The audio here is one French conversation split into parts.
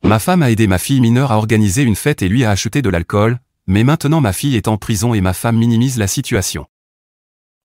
Ma femme a aidé ma fille mineure à organiser une fête et lui a acheté de l'alcool, mais maintenant ma fille est en prison et ma femme minimise la situation.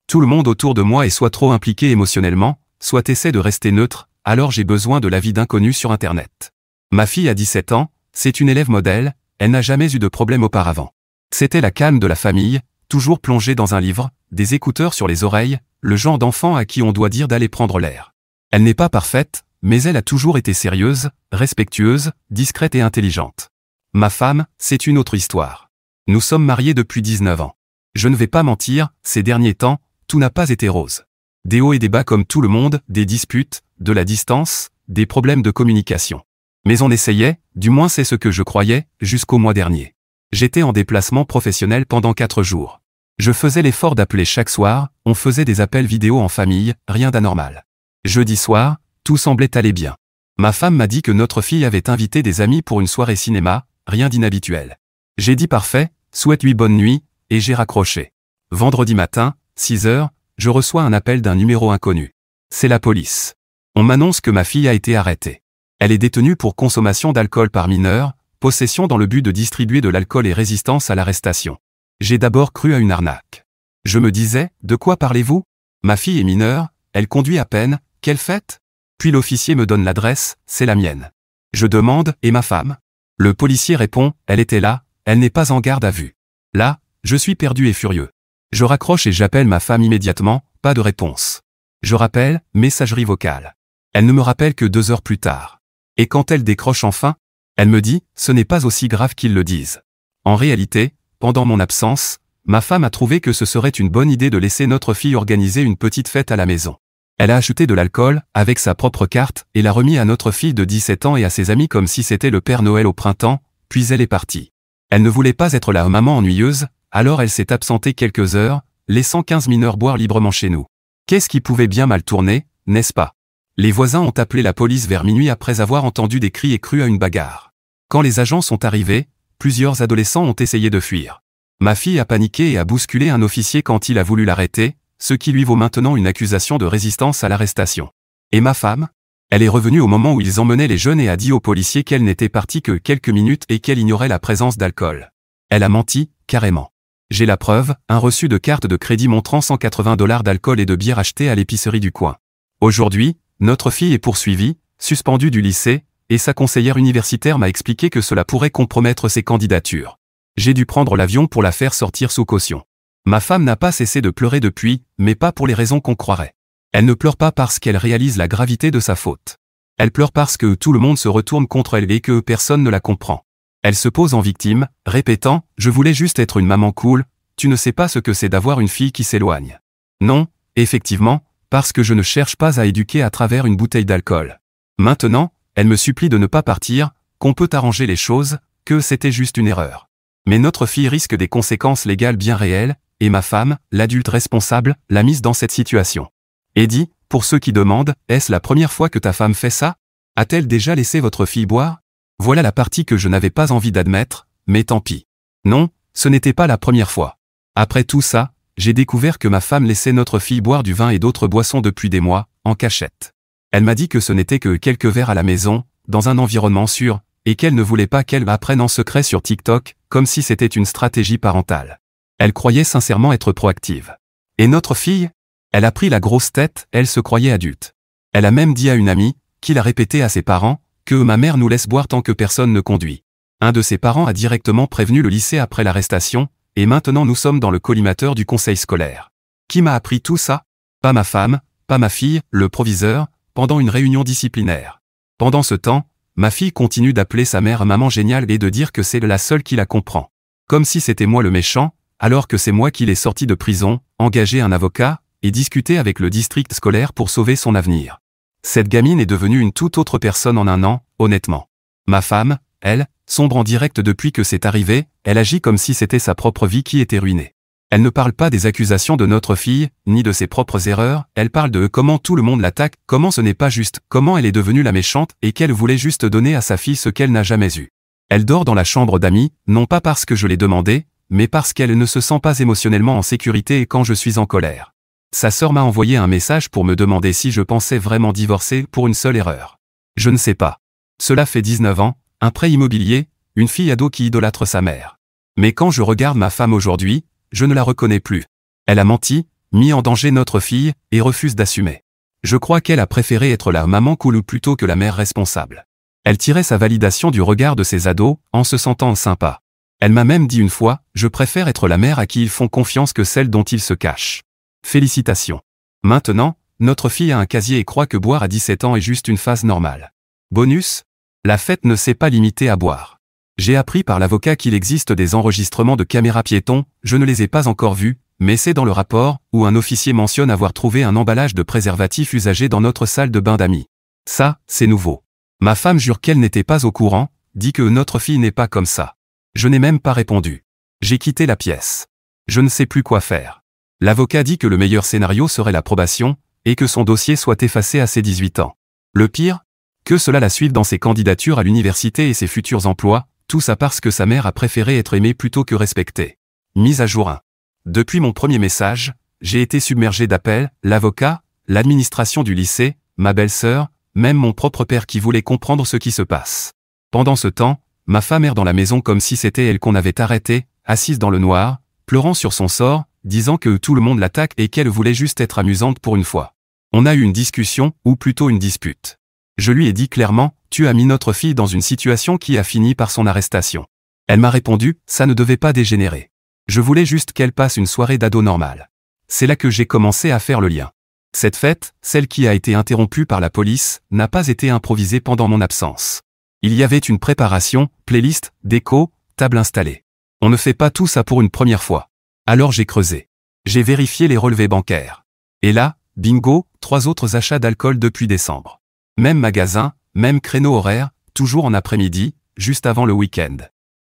Tout le monde autour de moi est soit trop impliqué émotionnellement, soit essaie de rester neutre, alors j'ai besoin de l'avis d'inconnus sur Internet. Ma fille a 17 ans, c'est une élève modèle, elle n'a jamais eu de problème auparavant. C'était la calme de la famille, toujours plongée dans un livre, des écouteurs sur les oreilles, le genre d'enfant à qui on doit dire d'aller prendre l'air. Elle n'est pas parfaite, mais elle a toujours été sérieuse, respectueuse, discrète et intelligente. Ma femme, c'est une autre histoire. Nous sommes mariés depuis 19 ans. Je ne vais pas mentir, ces derniers temps, tout n'a pas été rose. Des hauts et des bas comme tout le monde, des disputes, de la distance, des problèmes de communication. Mais on essayait, du moins c'est ce que je croyais, jusqu'au mois dernier. J'étais en déplacement professionnel pendant 4 jours. Je faisais l'effort d'appeler chaque soir, on faisait des appels vidéo en famille, rien d'anormal. Jeudi soir, tout semblait aller bien. Ma femme m'a dit que notre fille avait invité des amis pour une soirée cinéma, rien d'inhabituel. J'ai dit parfait, souhaite-lui bonne nuit, et j'ai raccroché. Vendredi matin, 6 heures, je reçois un appel d'un numéro inconnu. C'est la police. On m'annonce que ma fille a été arrêtée. Elle est détenue pour consommation d'alcool par mineur, possession dans le but de distribuer de l'alcool et résistance à l'arrestation. J'ai d'abord cru à une arnaque. Je me disais, de quoi parlez-vous? Ma fille est mineure, elle conduit à peine, quelle fête? Puis l'officier me donne l'adresse, c'est la mienne. Je demande, et ma femme? Le policier répond, elle était là, elle n'est pas en garde à vue. Là, je suis perdu et furieux. Je raccroche et j'appelle ma femme immédiatement, pas de réponse. Je rappelle, messagerie vocale. Elle ne me rappelle que 2 heures plus tard. Et quand elle décroche enfin, elle me dit, ce n'est pas aussi grave qu'ils le disent. En réalité, pendant mon absence, ma femme a trouvé que ce serait une bonne idée de laisser notre fille organiser une petite fête à la maison. Elle a acheté de l'alcool, avec sa propre carte, et l'a remis à notre fille de 17 ans et à ses amis comme si c'était le Père Noël au printemps, puis elle est partie. Elle ne voulait pas être la maman ennuyeuse, alors elle s'est absentée quelques heures, laissant 15 mineurs boire librement chez nous. Qu'est-ce qui pouvait bien mal tourner, n'est-ce pas? Les voisins ont appelé la police vers minuit après avoir entendu des cris et cru à une bagarre. Quand les agents sont arrivés, plusieurs adolescents ont essayé de fuir. Ma fille a paniqué et a bousculé un officier quand il a voulu l'arrêter, ce qui lui vaut maintenant une accusation de résistance à l'arrestation. Et ma femme? Elle est revenue au moment où ils emmenaient les jeunes et a dit aux policiers qu'elle n'était partie que quelques minutes et qu'elle ignorait la présence d'alcool. Elle a menti, carrément. J'ai la preuve, un reçu de carte de crédit montrant $180 d'alcool et de bière achetées à l'épicerie du coin. Aujourd'hui, notre fille est poursuivie, suspendue du lycée, et sa conseillère universitaire m'a expliqué que cela pourrait compromettre ses candidatures. J'ai dû prendre l'avion pour la faire sortir sous caution. Ma femme n'a pas cessé de pleurer depuis, mais pas pour les raisons qu'on croirait. Elle ne pleure pas parce qu'elle réalise la gravité de sa faute. Elle pleure parce que tout le monde se retourne contre elle et que personne ne la comprend. Elle se pose en victime, répétant « Je voulais juste être une maman cool, tu ne sais pas ce que c'est d'avoir une fille qui s'éloigne. » Non, effectivement, parce que je ne cherche pas à éduquer à travers une bouteille d'alcool. Maintenant, elle me supplie de ne pas partir, qu'on peut arranger les choses, que c'était juste une erreur. Mais notre fille risque des conséquences légales bien réelles, et ma femme, l'adulte responsable, l'a mise dans cette situation. Eddie, pour ceux qui demandent, est-ce la première fois que ta femme fait ça? A-t-elle déjà laissé votre fille boire? Voilà la partie que je n'avais pas envie d'admettre, mais tant pis. Non, ce n'était pas la première fois. Après tout ça, j'ai découvert que ma femme laissait notre fille boire du vin et d'autres boissons depuis des mois, en cachette. Elle m'a dit que ce n'était que quelques verres à la maison, dans un environnement sûr, et qu'elle ne voulait pas qu'elle apprenne en secret sur TikTok, comme si c'était une stratégie parentale. Elle croyait sincèrement être proactive. Et notre fille? Elle a pris la grosse tête, elle se croyait adulte. Elle a même dit à une amie, qui l'a répété à ses parents, que ma mère nous laisse boire tant que personne ne conduit. Un de ses parents a directement prévenu le lycée après l'arrestation, et maintenant nous sommes dans le collimateur du conseil scolaire. Qui m'a appris tout ça? Pas ma femme, pas ma fille, le proviseur, pendant une réunion disciplinaire. Pendant ce temps, ma fille continue d'appeler sa mère maman géniale et de dire que c'est la seule qui la comprend. Comme si c'était moi le méchant, alors que c'est moi qui l'ai sortie de prison, engagé un avocat, et discuté avec le district scolaire pour sauver son avenir. Cette gamine est devenue une toute autre personne en un an, honnêtement. Ma femme, elle, sombre en direct depuis que c'est arrivé, elle agit comme si c'était sa propre vie qui était ruinée. Elle ne parle pas des accusations de notre fille, ni de ses propres erreurs, elle parle de comment tout le monde l'attaque, comment ce n'est pas juste, comment elle est devenue la méchante et qu'elle voulait juste donner à sa fille ce qu'elle n'a jamais eu. Elle dort dans la chambre d'amis, non pas parce que je l'ai demandé, mais parce qu'elle ne se sent pas émotionnellement en sécurité et quand je suis en colère. Sa sœur m'a envoyé un message pour me demander si je pensais vraiment divorcer pour une seule erreur. Je ne sais pas. Cela fait 19 ans, un prêt immobilier, une fille ado qui idolâtre sa mère. Mais quand je regarde ma femme aujourd'hui, je ne la reconnais plus. Elle a menti, mis en danger notre fille, et refuse d'assumer. Je crois qu'elle a préféré être la maman cool plutôt que la mère responsable. Elle tirait sa validation du regard de ses ados, en se sentant sympa. Elle m'a même dit une fois, je préfère être la mère à qui ils font confiance que celle dont ils se cachent. Félicitations. Maintenant, notre fille a un casier et croit que boire à 17 ans est juste une phase normale. Bonus, la fête ne s'est pas limitée à boire. J'ai appris par l'avocat qu'il existe des enregistrements de caméras piétons, je ne les ai pas encore vus, mais c'est dans le rapport, où un officier mentionne avoir trouvé un emballage de préservatifs usagés dans notre salle de bain d'amis. Ça, c'est nouveau. Ma femme jure qu'elle n'était pas au courant, dit que notre fille n'est pas comme ça. Je n'ai même pas répondu. J'ai quitté la pièce. Je ne sais plus quoi faire. L'avocat dit que le meilleur scénario serait la probation, et que son dossier soit effacé à ses 18 ans. Le pire, que cela la suive dans ses candidatures à l'université et ses futurs emplois, tout ça parce que sa mère a préféré être aimée plutôt que respectée. Mise à jour 1. Depuis mon premier message, j'ai été submergé d'appels, l'avocat, l'administration du lycée, ma belle-sœur, même mon propre père qui voulait comprendre ce qui se passe. Pendant ce temps, ma femme erre dans la maison comme si c'était elle qu'on avait arrêtée, assise dans le noir, pleurant sur son sort, disant que tout le monde l'attaque et qu'elle voulait juste être amusante pour une fois. On a eu une discussion, ou plutôt une dispute. Je lui ai dit clairement, tu as mis notre fille dans une situation qui a fini par son arrestation. Elle m'a répondu, ça ne devait pas dégénérer. Je voulais juste qu'elle passe une soirée d'ado normale. C'est là que j'ai commencé à faire le lien. Cette fête, celle qui a été interrompue par la police, n'a pas été improvisée pendant mon absence. Il y avait une préparation, playlist, déco, table installée. On ne fait pas tout ça pour une première fois. Alors j'ai creusé. J'ai vérifié les relevés bancaires. Et là, bingo, 3 autres achats d'alcool depuis décembre. Même magasin, même créneau horaire, toujours en après-midi, juste avant le week-end.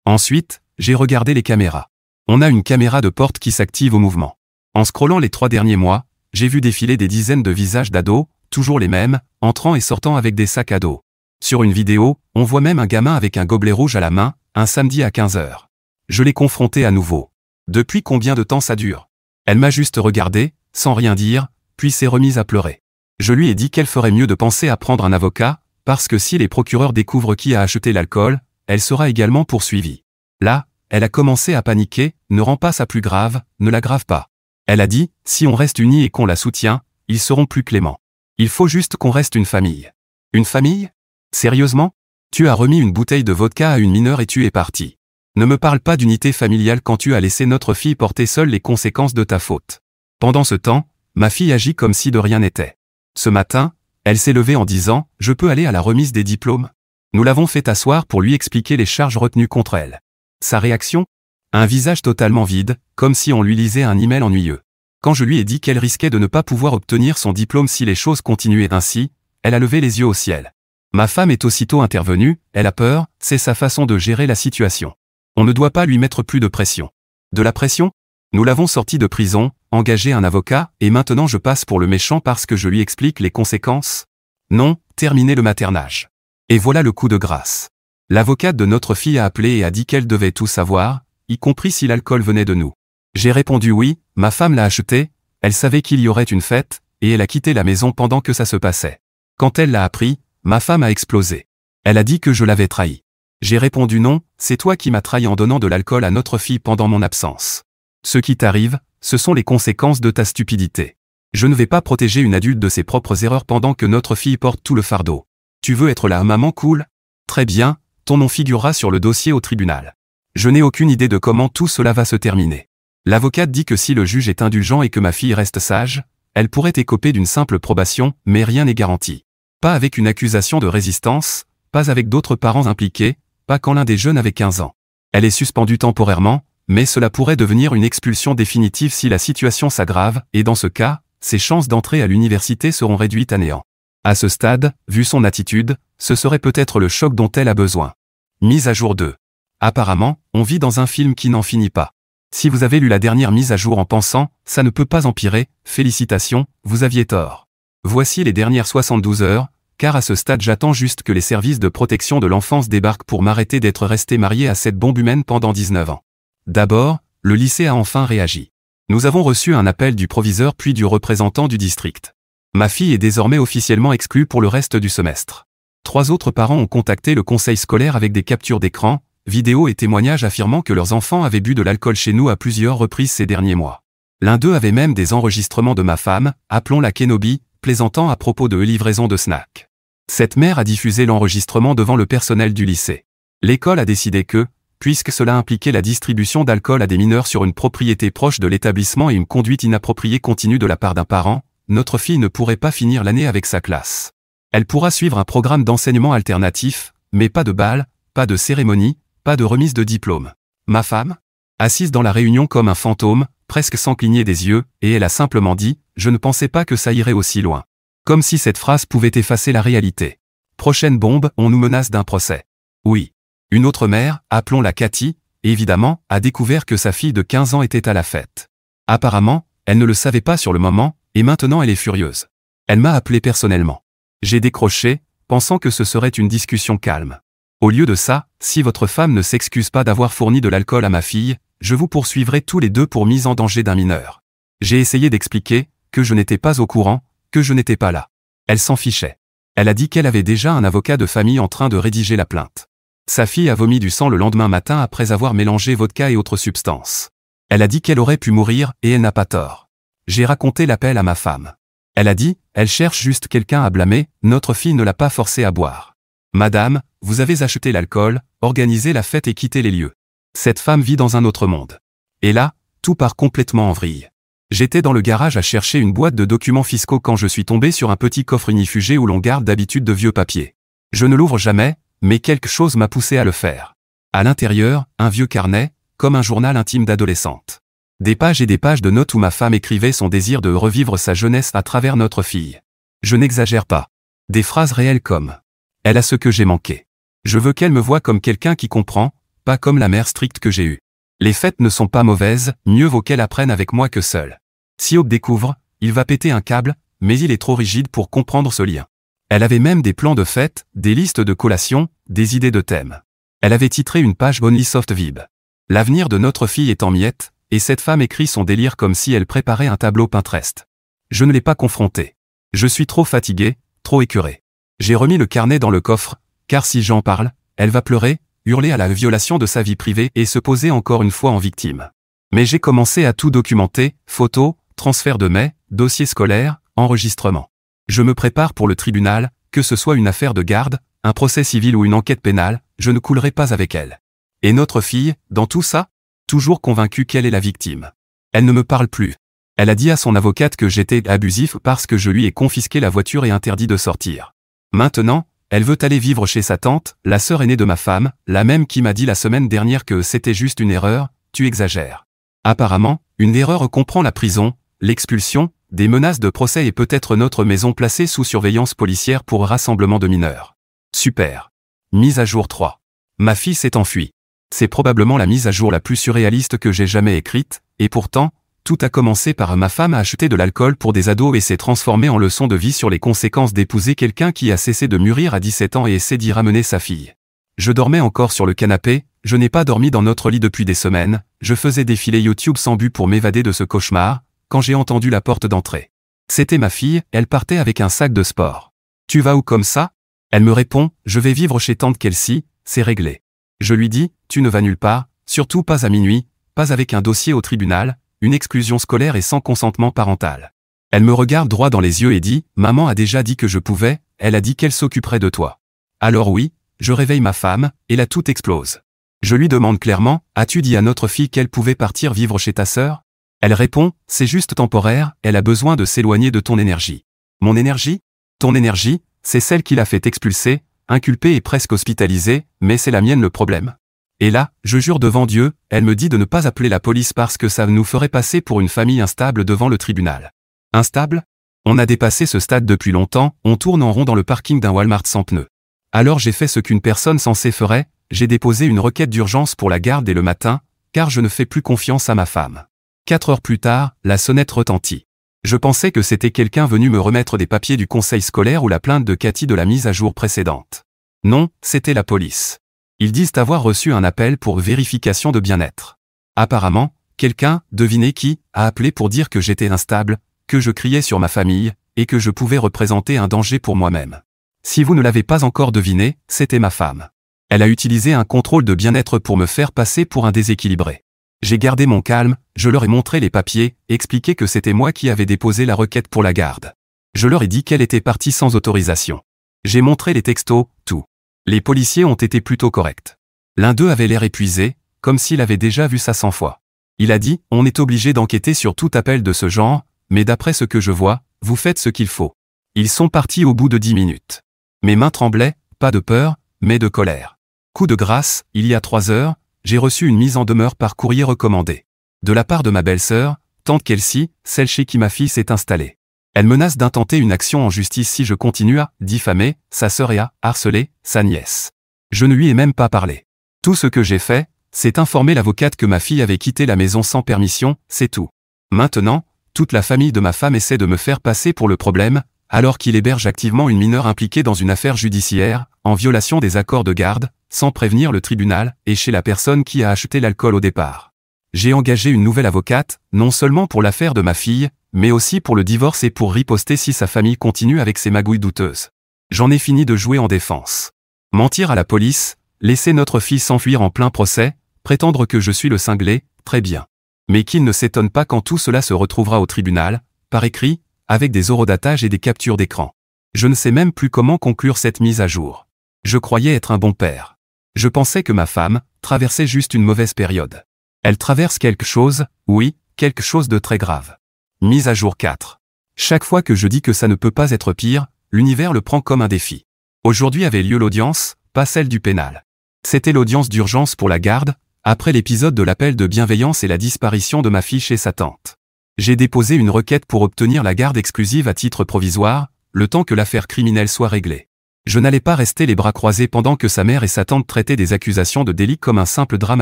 Ensuite, j'ai regardé les caméras. On a une caméra de porte qui s'active au mouvement. En scrollant les 3 derniers mois, j'ai vu défiler des dizaines de visages d'ados, toujours les mêmes, entrant et sortant avec des sacs à dos. Sur une vidéo, on voit même un gamin avec un gobelet rouge à la main, un samedi à 15 h. Je l'ai confronté à nouveau. Depuis combien de temps ça dure? Elle m'a juste regardé, sans rien dire, puis s'est remise à pleurer. Je lui ai dit qu'elle ferait mieux de penser à prendre un avocat, parce que si les procureurs découvrent qui a acheté l'alcool, elle sera également poursuivie. Là, elle a commencé à paniquer, ne rend pas ça plus grave, ne l'aggrave pas. Elle a dit, si on reste unis et qu'on la soutient, ils seront plus cléments. Il faut juste qu'on reste une famille. Une famille? Sérieusement? Tu as remis une bouteille de vodka à une mineure et tu es parti. Ne me parle pas d'unité familiale quand tu as laissé notre fille porter seule les conséquences de ta faute. Pendant ce temps, ma fille agit comme si de rien n'était. Ce matin, elle s'est levée en disant « Je peux aller à la remise des diplômes ?» Nous l'avons fait asseoir pour lui expliquer les charges retenues contre elle. Sa réaction? Un visage totalement vide, comme si on lui lisait un email ennuyeux. Quand je lui ai dit qu'elle risquait de ne pas pouvoir obtenir son diplôme si les choses continuaient ainsi, elle a levé les yeux au ciel. Ma femme est aussitôt intervenue, elle a peur, c'est sa façon de gérer la situation. On ne doit pas lui mettre plus de pression. De la pression? Nous l'avons sorti de prison, engagé un avocat, et maintenant je passe pour le méchant parce que je lui explique les conséquences? Non, terminer le maternage. Et voilà le coup de grâce. L'avocate de notre fille a appelé et a dit qu'elle devait tout savoir, y compris si l'alcool venait de nous. J'ai répondu oui, ma femme l'a acheté, elle savait qu'il y aurait une fête, et elle a quitté la maison pendant que ça se passait. Quand elle l'a appris, ma femme a explosé. Elle a dit que je l'avais trahi. J'ai répondu non, c'est toi qui m'as trahi en donnant de l'alcool à notre fille pendant mon absence. Ce qui t'arrive, ce sont les conséquences de ta stupidité. Je ne vais pas protéger une adulte de ses propres erreurs pendant que notre fille porte tout le fardeau. Tu veux être la maman cool? Très bien, ton nom figurera sur le dossier au tribunal. Je n'ai aucune idée de comment tout cela va se terminer. L'avocate dit que si le juge est indulgent et que ma fille reste sage, elle pourrait écoper d'une simple probation, mais rien n'est garanti. Pas avec une accusation de résistance, pas avec d'autres parents impliqués, pas quand l'un des jeunes avait 15 ans. Elle est suspendue temporairement, mais cela pourrait devenir une expulsion définitive si la situation s'aggrave, et dans ce cas, ses chances d'entrer à l'université seront réduites à néant. À ce stade, vu son attitude, ce serait peut-être le choc dont elle a besoin. Mise à jour 2. Apparemment, on vit dans un film qui n'en finit pas. Si vous avez lu la dernière mise à jour en pensant « ça ne peut pas empirer », félicitations, vous aviez tort. Voici les dernières 72 heures, car à ce stade j'attends juste que les services de protection de l'enfance débarquent pour m'arrêter d'être resté marié à cette bombe humaine pendant 19 ans. D'abord, le lycée a enfin réagi. Nous avons reçu un appel du proviseur puis du représentant du district. Ma fille est désormais officiellement exclue pour le reste du semestre. 3 autres parents ont contacté le conseil scolaire avec des captures d'écran, vidéos et témoignages affirmant que leurs enfants avaient bu de l'alcool chez nous à plusieurs reprises ces derniers mois. L'un d'eux avait même des enregistrements de ma femme, appelons-la Kenobi, plaisantant à propos de livraison de snacks. Cette mère a diffusé l'enregistrement devant le personnel du lycée. L'école a décidé que, puisque cela impliquait la distribution d'alcool à des mineurs sur une propriété proche de l'établissement et une conduite inappropriée continue de la part d'un parent, notre fille ne pourrait pas finir l'année avec sa classe. Elle pourra suivre un programme d'enseignement alternatif, mais pas de bal, pas de cérémonie, pas de remise de diplôme. Ma femme, assise dans la réunion comme un fantôme, presque sans cligner des yeux, et elle a simplement dit « Je ne pensais pas que ça irait aussi loin ». Comme si cette phrase pouvait effacer la réalité. Prochaine bombe, on nous menace d'un procès. Oui. Une autre mère, appelons-la Cathy, évidemment, a découvert que sa fille de 15 ans était à la fête. Apparemment, elle ne le savait pas sur le moment, et maintenant elle est furieuse. Elle m'a appelé personnellement. J'ai décroché, pensant que ce serait une discussion calme. Au lieu de ça, si votre femme ne s'excuse pas d'avoir fourni de l'alcool à ma fille, je vous poursuivrai tous les deux pour mise en danger d'un mineur. J'ai essayé d'expliquer que je n'étais pas au courant, que je n'étais pas là. Elle s'en fichait. Elle a dit qu'elle avait déjà un avocat de famille en train de rédiger la plainte. Sa fille a vomi du sang le lendemain matin après avoir mélangé vodka et autres substances. Elle a dit qu'elle aurait pu mourir et elle n'a pas tort. J'ai raconté l'appel à ma femme. Elle a dit, elle cherche juste quelqu'un à blâmer, notre fille ne l'a pas forcée à boire. Madame, vous avez acheté l'alcool, organisé la fête et quitté les lieux. Cette femme vit dans un autre monde. Et là, tout part complètement en vrille. J'étais dans le garage à chercher une boîte de documents fiscaux quand je suis tombé sur un petit coffre inifugé où l'on garde d'habitude de vieux papiers. Je ne l'ouvre jamais, mais quelque chose m'a poussé à le faire. À l'intérieur, un vieux carnet, comme un journal intime d'adolescente. Des pages et des pages de notes où ma femme écrivait son désir de revivre sa jeunesse à travers notre fille. Je n'exagère pas. Des phrases réelles comme « Elle a ce que j'ai manqué. Je veux qu'elle me voie comme quelqu'un qui comprend, pas comme la mère stricte que j'ai eue. Les fêtes ne sont pas mauvaises, mieux vaut qu'elle apprenne avec moi que seule. Si Aube découvre, il va péter un câble, mais il est trop rigide pour comprendre ce lien. » Elle avait même des plans de fête, des listes de collations, des idées de thèmes. Elle avait titré une page Only Soft Vib. L'avenir de notre fille est en miettes, et cette femme écrit son délire comme si elle préparait un tableau Pinterest. Je ne l'ai pas confrontée. Je suis trop fatigué, trop écœuré. J'ai remis le carnet dans le coffre, car si j'en parle, elle va pleurer, hurler à la violation de sa vie privée et se poser encore une fois en victime. Mais j'ai commencé à tout documenter, photos, transfert de mails, dossiers scolaires, enregistrements. Je me prépare pour le tribunal, que ce soit une affaire de garde, un procès civil ou une enquête pénale, je ne coulerai pas avec elle. Et notre fille, dans tout ça? Toujours convaincue qu'elle est la victime. Elle ne me parle plus. Elle a dit à son avocate que j'étais abusif parce que je lui ai confisqué la voiture et interdit de sortir. Maintenant, elle veut aller vivre chez sa tante, la sœur aînée de ma femme, la même qui m'a dit la semaine dernière que c'était juste une erreur, tu exagères. Apparemment, une erreur comprend la prison, l'expulsion, des menaces de procès et peut-être notre maison placée sous surveillance policière pour rassemblement de mineurs. Super. Mise à jour 3. Ma fille s'est enfuie. C'est probablement la mise à jour la plus surréaliste que j'ai jamais écrite, et pourtant, tout a commencé par ma femme a acheté de l'alcool pour des ados et s'est transformé en leçon de vie sur les conséquences d'épouser quelqu'un qui a cessé de mûrir à 17 ans et essaie d'y ramener sa fille. Je dormais encore sur le canapé, je n'ai pas dormi dans notre lit depuis des semaines, je faisais défiler YouTube sans but pour m'évader de ce cauchemar, quand j'ai entendu la porte d'entrée. C'était ma fille, elle partait avec un sac de sport. « Tu vas où comme ça ?» Elle me répond, « Je vais vivre chez tante Kelsey, c'est réglé. » Je lui dis, « Tu ne vas nulle part, surtout pas à minuit, pas avec un dossier au tribunal, une exclusion scolaire et sans consentement parental. » Elle me regarde droit dans les yeux et dit, « Maman a déjà dit que je pouvais, elle a dit qu'elle s'occuperait de toi. » Alors oui, je réveille ma femme, et là tout explose. Je lui demande clairement, « As-tu dit à notre fille qu'elle pouvait partir vivre chez ta sœur ?» Elle répond, « C'est juste temporaire, elle a besoin de s'éloigner de ton énergie. » Mon énergie? Ton énergie, c'est celle qui l'a fait expulser, inculpée et presque hospitalisée, mais c'est la mienne le problème. Et là, je jure devant Dieu, elle me dit de ne pas appeler la police parce que ça nous ferait passer pour une famille instable devant le tribunal. Instable? On a dépassé ce stade depuis longtemps, on tourne en rond dans le parking d'un Walmart sans pneus. Alors j'ai fait ce qu'une personne censée ferait, j'ai déposé une requête d'urgence pour la garde dès le matin, car je ne fais plus confiance à ma femme. 4 heures plus tard, la sonnette retentit. Je pensais que c'était quelqu'un venu me remettre des papiers du conseil scolaire ou la plainte de Cathy de la mise à jour précédente. Non, c'était la police. Ils disent avoir reçu un appel pour vérification de bien-être. Apparemment, quelqu'un, devinez qui, a appelé pour dire que j'étais instable, que je criais sur ma famille, et que je pouvais représenter un danger pour moi-même. Si vous ne l'avez pas encore deviné, c'était ma femme. Elle a utilisé un contrôle de bien-être pour me faire passer pour un déséquilibré. J'ai gardé mon calme, je leur ai montré les papiers, expliqué que c'était moi qui avais déposé la requête pour la garde. Je leur ai dit qu'elle était partie sans autorisation. J'ai montré les textos, tout. Les policiers ont été plutôt corrects. L'un d'eux avait l'air épuisé, comme s'il avait déjà vu ça 100 fois. Il a dit, on est obligé d'enquêter sur tout appel de ce genre, mais d'après ce que je vois, vous faites ce qu'il faut. Ils sont partis au bout de 10 minutes. Mes mains tremblaient, pas de peur, mais de colère. Coup de grâce, il y a 3 heures, j'ai reçu une mise en demeure par courrier recommandé. De la part de ma belle-sœur, tante Kelsey, celle chez qui ma fille s'est installée. Elle menace d'intenter une action en justice si je continue à diffamer sa sœur et à harceler sa nièce. Je ne lui ai même pas parlé. Tout ce que j'ai fait, c'est informer l'avocate que ma fille avait quitté la maison sans permission, c'est tout. Maintenant, toute la famille de ma femme essaie de me faire passer pour le problème, alors qu'il héberge activement une mineure impliquée dans une affaire judiciaire, en violation des accords de garde, sans prévenir le tribunal, et chez la personne qui a acheté l'alcool au départ. J'ai engagé une nouvelle avocate, non seulement pour l'affaire de ma fille, mais aussi pour le divorce et pour riposter si sa famille continue avec ses magouilles douteuses. J'en ai fini de jouer en défense. Mentir à la police, laisser notre fille s'enfuir en plein procès, prétendre que je suis le cinglé, très bien. Mais qu'il ne s'étonne pas quand tout cela se retrouvera au tribunal, par écrit, avec des horodatage et des captures d'écran. Je ne sais même plus comment conclure cette mise à jour. Je croyais être un bon père. Je pensais que ma femme traversait juste une mauvaise période. Elle traverse quelque chose, oui, quelque chose de très grave. Mise à jour 4. Chaque fois que je dis que ça ne peut pas être pire, l'univers le prend comme un défi. Aujourd'hui avait lieu l'audience, pas celle du pénal. C'était l'audience d'urgence pour la garde, après l'épisode de l'appel de bienveillance et la disparition de ma fille chez sa tante. J'ai déposé une requête pour obtenir la garde exclusive à titre provisoire, le temps que l'affaire criminelle soit réglée. Je n'allais pas rester les bras croisés pendant que sa mère et sa tante traitaient des accusations de délit comme un simple drame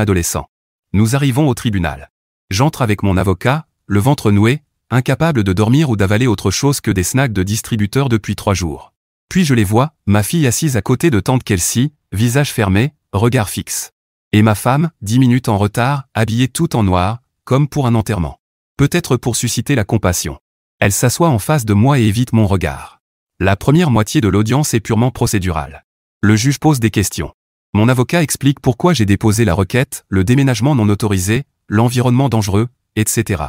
adolescent. Nous arrivons au tribunal. J'entre avec mon avocat, le ventre noué, incapable de dormir ou d'avaler autre chose que des snacks de distributeur depuis 3 jours. Puis je les vois, ma fille assise à côté de tante Kelsey, visage fermé, regard fixe. Et ma femme, 10 minutes en retard, habillée tout en noir, comme pour un enterrement. Peut-être pour susciter la compassion. Elle s'assoit en face de moi et évite mon regard. La première moitié de l'audience est purement procédurale. Le juge pose des questions. Mon avocat explique pourquoi j'ai déposé la requête, le déménagement non autorisé, l'environnement dangereux, etc.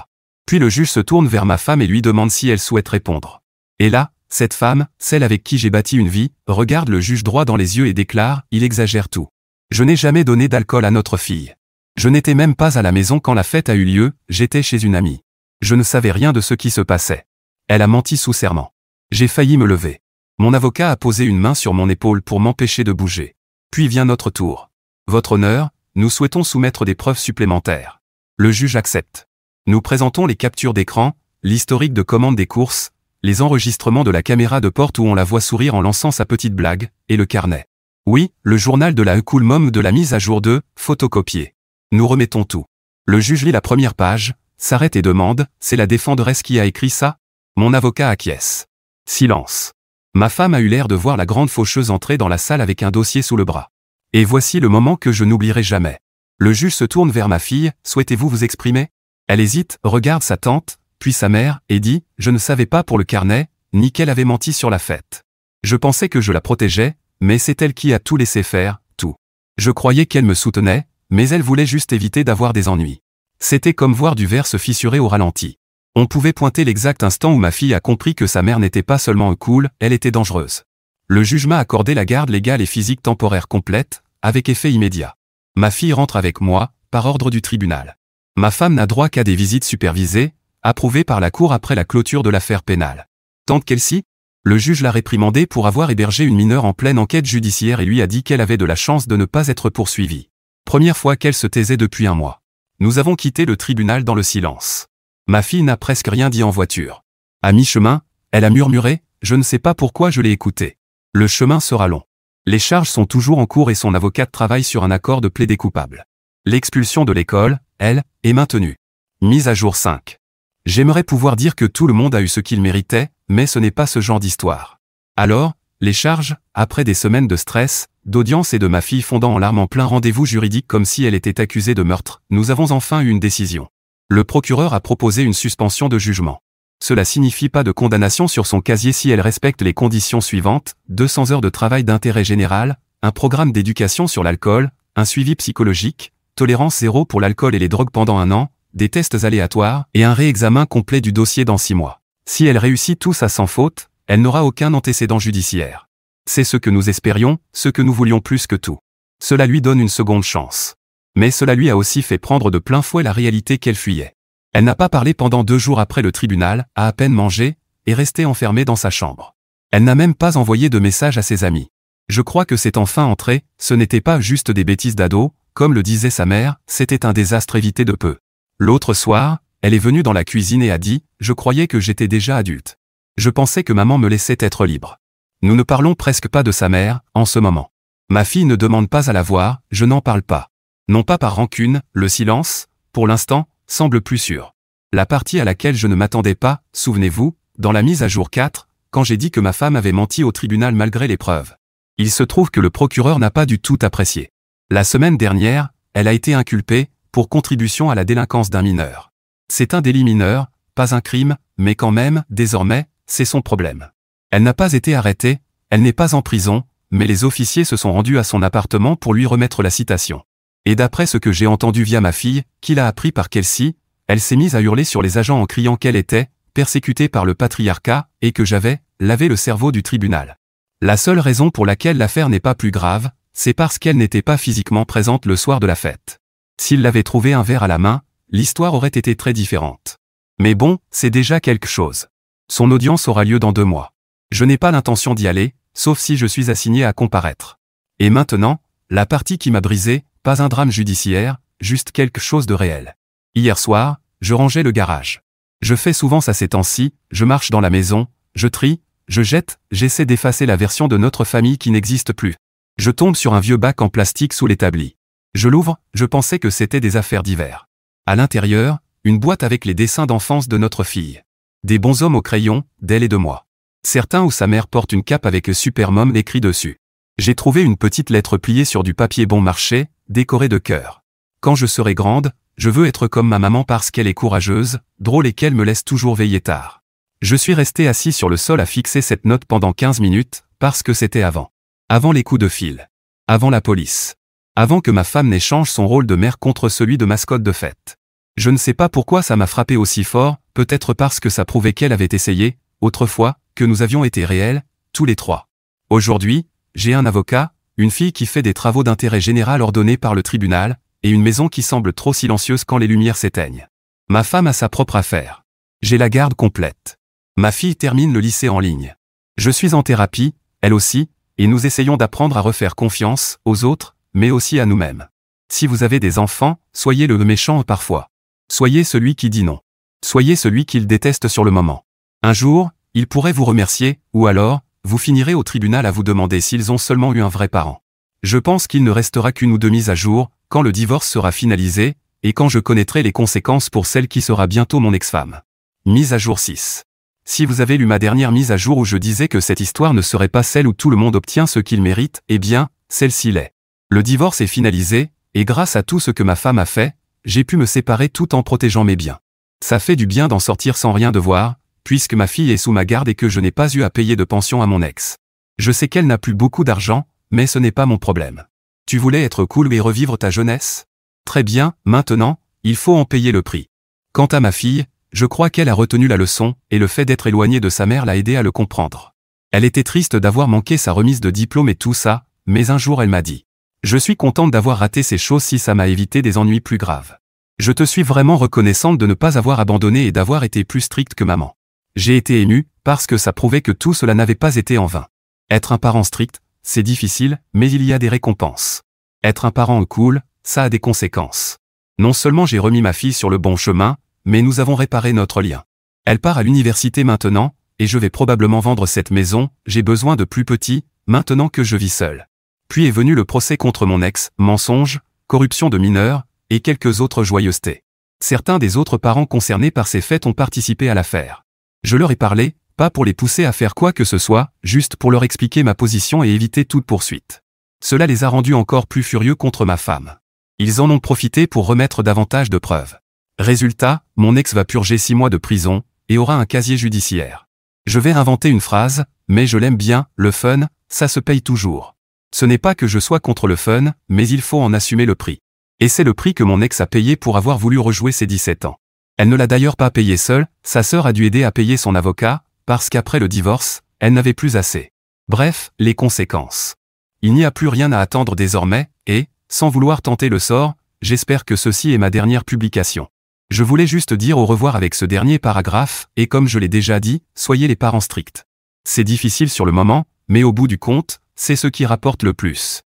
Puis le juge se tourne vers ma femme et lui demande si elle souhaite répondre. Et là, cette femme, celle avec qui j'ai bâti une vie, regarde le juge droit dans les yeux et déclare « Il exagère tout. Je n'ai jamais donné d'alcool à notre fille. Je n'étais même pas à la maison quand la fête a eu lieu, j'étais chez une amie. Je ne savais rien de ce qui se passait. » Elle a menti sous serment. J'ai failli me lever. Mon avocat a posé une main sur mon épaule pour m'empêcher de bouger. Puis vient notre tour. Votre honneur, nous souhaitons soumettre des preuves supplémentaires. Le juge accepte. Nous présentons les captures d'écran, l'historique de commande des courses, les enregistrements de la caméra de porte où on la voit sourire en lançant sa petite blague, et le carnet. Oui, le journal de la Cool Mom de la mise à jour 2, photocopié. Nous remettons tout. Le juge lit la première page, s'arrête et demande, c'est la défenderesse qui a écrit ça? Mon avocat acquiesce. Silence. Ma femme a eu l'air de voir la grande faucheuse entrer dans la salle avec un dossier sous le bras. Et voici le moment que je n'oublierai jamais. Le juge se tourne vers ma fille, souhaitez-vous vous exprimer? Elle hésite, regarde sa tante, puis sa mère, et dit, je ne savais pas pour le carnet, ni qu'elle avait menti sur la fête. Je pensais que je la protégeais, mais c'est elle qui a tout laissé faire, tout. Je croyais qu'elle me soutenait, mais elle voulait juste éviter d'avoir des ennuis. C'était comme voir du verre se fissurer au ralenti. On pouvait pointer l'exact instant où ma fille a compris que sa mère n'était pas seulement cool, elle était dangereuse. Le juge m'a accordé la garde légale et physique temporaire complète, avec effet immédiat. Ma fille rentre avec moi, par ordre du tribunal. Ma femme n'a droit qu'à des visites supervisées, approuvées par la cour après la clôture de l'affaire pénale. Tante Kelsey? Le juge l'a réprimandée pour avoir hébergé une mineure en pleine enquête judiciaire et lui a dit qu'elle avait de la chance de ne pas être poursuivie. Première fois qu'elle se taisait depuis 1 mois. Nous avons quitté le tribunal dans le silence. Ma fille n'a presque rien dit en voiture. À mi-chemin, elle a murmuré, je ne sais pas pourquoi je l'ai écoutée. Le chemin sera long. Les charges sont toujours en cours et son avocate travaille sur un accord de plaidé coupable. L'expulsion de l'école, elle, est maintenue. Mise à jour 5. J'aimerais pouvoir dire que tout le monde a eu ce qu'il méritait, mais ce n'est pas ce genre d'histoire. Alors, les charges, après des semaines de stress, d'audience et de ma fille fondant en larmes en plein rendez-vous juridique comme si elle était accusée de meurtre, nous avons enfin eu une décision. Le procureur a proposé une suspension de jugement. Cela signifie pas de condamnation sur son casier si elle respecte les conditions suivantes: 200 heures de travail d'intérêt général, un programme d'éducation sur l'alcool, un suivi psychologique, tolérance zéro pour l'alcool et les drogues pendant 1 an, des tests aléatoires et un réexamen complet du dossier dans 6 mois. Si elle réussit tout ça sans faute, elle n'aura aucun antécédent judiciaire. C'est ce que nous espérions, ce que nous voulions plus que tout. Cela lui donne une seconde chance. Mais cela lui a aussi fait prendre de plein fouet la réalité qu'elle fuyait. Elle n'a pas parlé pendant 2 jours après le tribunal, a à peine mangé, et resté enfermée dans sa chambre. Elle n'a même pas envoyé de message à ses amis. Je crois que c'est enfin entré, ce n'était pas juste des bêtises d'ado, comme le disait sa mère, c'était un désastre évité de peu. L'autre soir, elle est venue dans la cuisine et a dit « Je croyais que j'étais déjà adulte. Je pensais que maman me laissait être libre. » Nous ne parlons presque pas de sa mère, en ce moment. Ma fille ne demande pas à la voir, je n'en parle pas. Non pas par rancune, le silence, pour l'instant, semble plus sûr. La partie à laquelle je ne m'attendais pas, souvenez-vous, dans la mise à jour 4, quand j'ai dit que ma femme avait menti au tribunal malgré les preuves. Il se trouve que le procureur n'a pas du tout apprécié. La semaine dernière, elle a été inculpée, pour contribution à la délinquance d'un mineur. C'est un délit mineur, pas un crime, mais quand même, désormais, c'est son problème. Elle n'a pas été arrêtée, elle n'est pas en prison, mais les officiers se sont rendus à son appartement pour lui remettre la citation. Et d'après ce que j'ai entendu via ma fille, qu'il a appris par Kelsey, elle s'est mise à hurler sur les agents en criant qu'elle était persécutée par le patriarcat et que j'avais lavé le cerveau du tribunal. La seule raison pour laquelle l'affaire n'est pas plus grave, c'est parce qu'elle n'était pas physiquement présente le soir de la fête. S'il l'avait trouvé un verre à la main, l'histoire aurait été très différente. Mais bon, c'est déjà quelque chose. Son audience aura lieu dans 2 mois. Je n'ai pas l'intention d'y aller, sauf si je suis assigné à comparaître. Et maintenant, la partie qui m'a brisé, pas un drame judiciaire, juste quelque chose de réel. Hier soir, je rangeais le garage. Je fais souvent ça ces temps-ci, je marche dans la maison, je trie, je jette, j'essaie d'effacer la version de notre famille qui n'existe plus. Je tombe sur un vieux bac en plastique sous l'établi. Je l'ouvre, je pensais que c'était des affaires divers. À l'intérieur, une boîte avec les dessins d'enfance de notre fille. Des bonshommes au crayon, d'elle et de moi. Certains où sa mère porte une cape avec Supermom écrit dessus. J'ai trouvé une petite lettre pliée sur du papier bon marché, décorée de cœurs. Quand je serai grande, je veux être comme ma maman parce qu'elle est courageuse, drôle et qu'elle me laisse toujours veiller tard. Je suis resté assis sur le sol à fixer cette note pendant 15 minutes, parce que c'était avant. Avant les coups de fil. Avant la police. Avant que ma femme n'échange son rôle de mère contre celui de mascotte de fête. Je ne sais pas pourquoi ça m'a frappé aussi fort, peut-être parce que ça prouvait qu'elle avait essayé, autrefois, que nous avions été réels, tous les 3. Aujourd'hui, j'ai un avocat, une fille qui fait des travaux d'intérêt général ordonnés par le tribunal, et une maison qui semble trop silencieuse quand les lumières s'éteignent. Ma femme a sa propre affaire. J'ai la garde complète. Ma fille termine le lycée en ligne. Je suis en thérapie, elle aussi, et nous essayons d'apprendre à refaire confiance aux autres, mais aussi à nous-mêmes. Si vous avez des enfants, soyez le méchant parfois. Soyez celui qui dit non. Soyez celui qu'ils détestent sur le moment. Un jour, ils pourraient vous remercier, ou alors, vous finirez au tribunal à vous demander s'ils ont seulement eu un vrai parent. Je pense qu'il ne restera qu'une ou 2 mises à jour, quand le divorce sera finalisé, et quand je connaîtrai les conséquences pour celle qui sera bientôt mon ex-femme. Mise à jour 6. Si vous avez lu ma dernière mise à jour où je disais que cette histoire ne serait pas celle où tout le monde obtient ce qu'il mérite, eh bien, celle-ci l'est. Le divorce est finalisé, et grâce à tout ce que ma femme a fait, j'ai pu me séparer tout en protégeant mes biens. Ça fait du bien d'en sortir sans rien devoir, puisque ma fille est sous ma garde et que je n'ai pas eu à payer de pension à mon ex. Je sais qu'elle n'a plus beaucoup d'argent, mais ce n'est pas mon problème. Tu voulais être cool et revivre ta jeunesse? Très bien, maintenant, il faut en payer le prix. Quant à ma fille, je crois qu'elle a retenu la leçon, et le fait d'être éloignée de sa mère l'a aidée à le comprendre. Elle était triste d'avoir manqué sa remise de diplôme et tout ça, mais un jour elle m'a dit « Je suis contente d'avoir raté ces choses si ça m'a évité des ennuis plus graves. Je te suis vraiment reconnaissante de ne pas avoir abandonné et d'avoir été plus stricte que maman. » J'ai été ému, parce que ça prouvait que tout cela n'avait pas été en vain. Être un parent strict, c'est difficile, mais il y a des récompenses. Être un parent cool, ça a des conséquences. Non seulement j'ai remis ma fille sur le bon chemin, mais nous avons réparé notre lien. Elle part à l'université maintenant, et je vais probablement vendre cette maison, j'ai besoin de plus petit, maintenant que je vis seul. Puis est venu le procès contre mon ex, mensonge, corruption de mineurs, et quelques autres joyeusetés. Certains des autres parents concernés par ces faits ont participé à l'affaire. Je leur ai parlé, pas pour les pousser à faire quoi que ce soit, juste pour leur expliquer ma position et éviter toute poursuite. Cela les a rendus encore plus furieux contre ma femme. Ils en ont profité pour remettre davantage de preuves. Résultat, mon ex va purger 6 mois de prison, et aura un casier judiciaire. Je vais inventer une phrase, mais je l'aime bien, le fun, ça se paye toujours. Ce n'est pas que je sois contre le fun, mais il faut en assumer le prix. Et c'est le prix que mon ex a payé pour avoir voulu rejouer ses 17 ans. Elle ne l'a d'ailleurs pas payé seule, sa sœur a dû aider à payer son avocat, parce qu'après le divorce, elle n'avait plus assez. Bref, les conséquences. Il n'y a plus rien à attendre désormais, et, sans vouloir tenter le sort, j'espère que ceci est ma dernière publication. Je voulais juste dire au revoir avec ce dernier paragraphe, et comme je l'ai déjà dit, soyez les parents stricts. C'est difficile sur le moment, mais au bout du compte, c'est ce qui rapporte le plus.